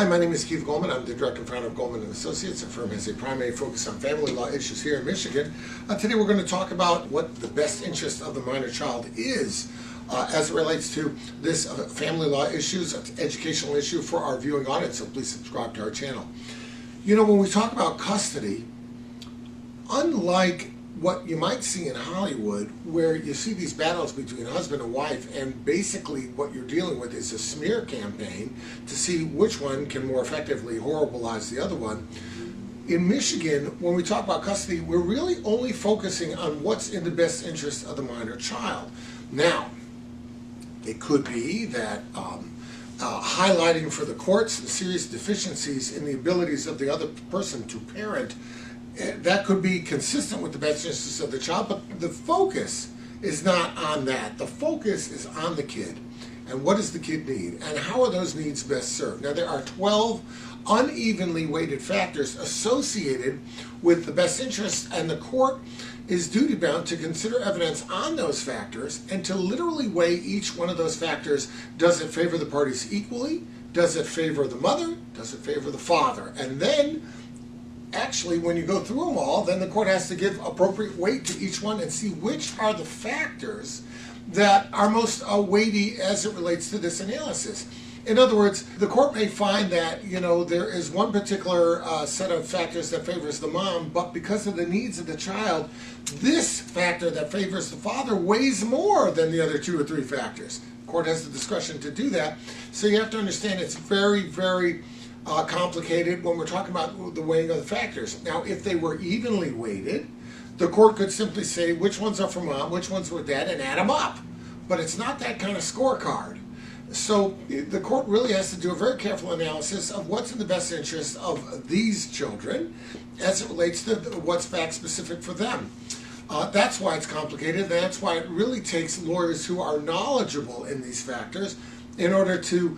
Hi, my name is Keith Goldman. I'm the director and founder of Goldman and Associates. Our firm has a primary focus on family law issues here in Michigan. Today we're going to talk about what the best interest of the minor child is as it relates to this family law issues, educational issue for our viewing audience, so please subscribe to our channel. You know, when we talk about custody, unlike what you might see in Hollywood, where you see these battles between husband and wife, and basically what you're dealing with is a smear campaign to see which one can more effectively horribilize the other one. In Michigan, when we talk about custody, we're really only focusing on what's in the best interest of the minor child. Now, it could be that highlighting for the courts the serious deficiencies in the abilities of the other person to parent, that could be consistent with the best interests of the child, but the focus is not on that. The focus is on the kid and what does the kid need and how are those needs best served. Now, there are 12 unevenly weighted factors associated with the best interests, and the court is duty bound to consider evidence on those factors and to literally weigh each one of those factors. Does it favor the parties equally? Does it favor the mother? Does it favor the father? And then actually, when you go through them all, then the court has to give appropriate weight to each one and see which are the factors that are most weighty as it relates to this analysis. In other words, the court may find that, you know, there is one particular set of factors that favors the mom, but because of the needs of the child, this factor that favors the father weighs more than the other two or three factors. The court has the discretion to do that. So you have to understand it's very, very complicated when we're talking about the weighing of the factors. Now, if they were evenly weighted, the court could simply say which ones are for mom, which ones were dad, and add them up. But it's not that kind of scorecard. So the court really has to do a very careful analysis of what's in the best interest of these children as it relates to what's fact specific for them. That's why it's complicated. That's why it really takes lawyers who are knowledgeable in these factors in order to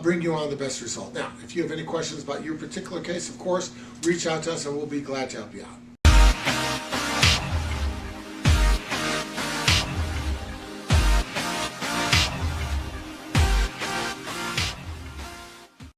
bring you on the best result. Now, if you have any questions about your particular case, of course, reach out to us and we'll be glad to help you out.